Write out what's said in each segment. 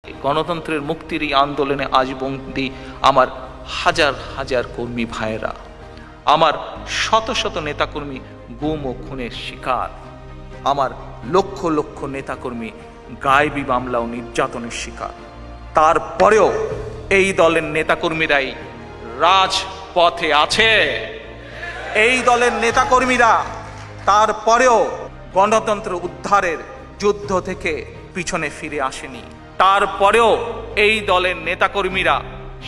গণতন্ত্রের মুক্তির এই আন্দোলনে আজ বন্দী আমার হাজার হাজার কর্মী ভাইয়েরা, আমার শত শত নেতাকর্মী গুম ও খুনের শিকার, আমার লক্ষ লক্ষ নেতাকর্মী গায়েবী মামলা ও নির্যাতনের শিকার। তারপরেও এই দলের নেতাকর্মীরাই রাজপথে আছে। এই দলের নেতাকর্মীরা তারপরেও গণতন্ত্র উদ্ধারের যুদ্ধ থেকে পিছনে ফিরে আসেনি। তারপরেও এই দলের নেতাকর্মীরা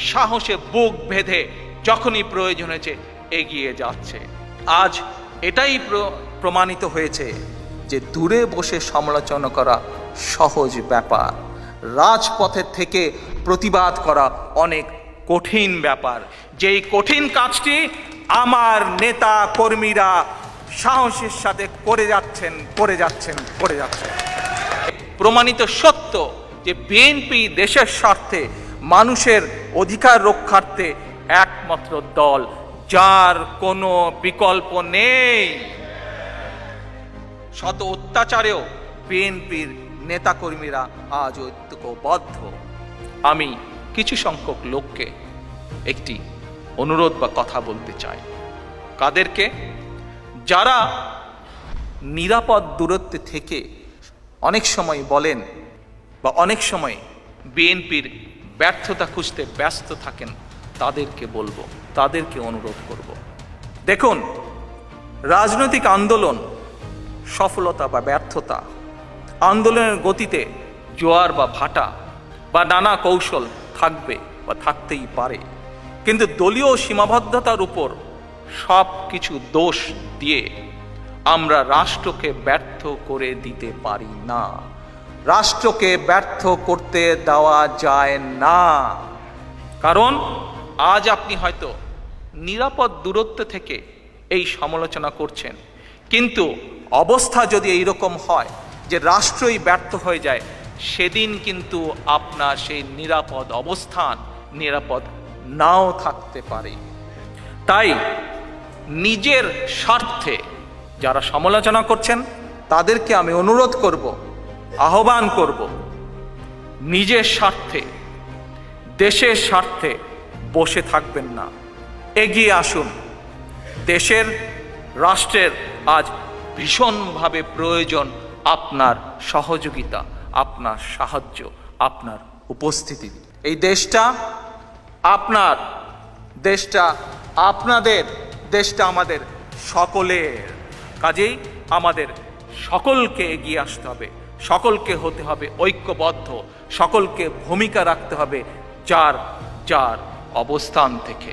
সাহসে বুক বেঁধে যখনই প্রয়োজন হয়েছে এগিয়ে যাচ্ছে। আজ এটাই প্রমাণিত হয়েছে যে দূরে বসে সমালোচনা করা সহজ ব্যাপার, রাজপথের থেকে প্রতিবাদ করা অনেক কঠিন ব্যাপার। যেই কঠিন কাজটি আমার নেতা কর্মীরা সাহসের সাথে করে যাচ্ছেন। প্রমাণিত সত্য যে বিএনপি দেশের স্বার্থে, মানুষের অধিকার রক্ষার্থে একমাত্র দল যার কোনো বিকল্প নেই। শত অত্যাচারেও বিএনপির নেতাকর্মীরা আজ ঐক্যবদ্ধ। আমি কিছু সংখ্যক লোককে একটি অনুরোধ বা কথা বলতে চাই। কাদেরকে? যারা নিরাপদ দূরত্বে থেকে অনেক সময় বলেন বা অনেক সময় বিএনপির ব্যর্থতা খুঁজতে ব্যস্ত থাকেন, তাদেরকে বলবো, তাদেরকে অনুরোধ করব। দেখুন, রাজনৈতিক আন্দোলন সফলতা বা ব্যর্থতা, আন্দোলনের গতিতে জোয়ার বা ভাটা বা নানা কৌশল থাকবে বা থাকতেই পারে, কিন্তু দলীয় সীমাবদ্ধতার উপর সব কিছু দোষ দিয়ে আমরা রাষ্ট্রকে ব্যর্থ করে দিতে পারি না। রাষ্ট্রকে ব্যর্থ করতে দেওয়া যায় না। কারণ আজ আপনি হয়তো নিরাপদ দূরত্ব থেকে এই সমালোচনা করছেন, কিন্তু অবস্থা যদি এইরকম হয় যে রাষ্ট্রই ব্যর্থ হয়ে যায়, সেদিন কিন্তু আপনার সেই নিরাপদ অবস্থান নিরাপদ নাও থাকতে পারে। তাই নিজের স্বার্থে যারা সমালোচনা করছেন তাদেরকে আমি অনুরোধ করব, আহ্বান করব, নিজের স্বার্থে, দেশের স্বার্থে বসে থাকবেন না, এগিয়ে আসুন। দেশের, রাষ্ট্রের আজ ভীষণভাবে প্রয়োজন আপনার সহযোগিতা, আপনার সাহায্য, আপনার উপস্থিতি। এই দেশটা আপনার, দেশটা আপনাদের, দেশটা আমাদের সকলের। কাজেই আমাদের সকলকে এগিয়ে আসতে হবে, সকলকে হতে হবে ঐক্যবদ্ধ, সকলকে ভূমিকা রাখতে হবে যার যার অবস্থান থেকে।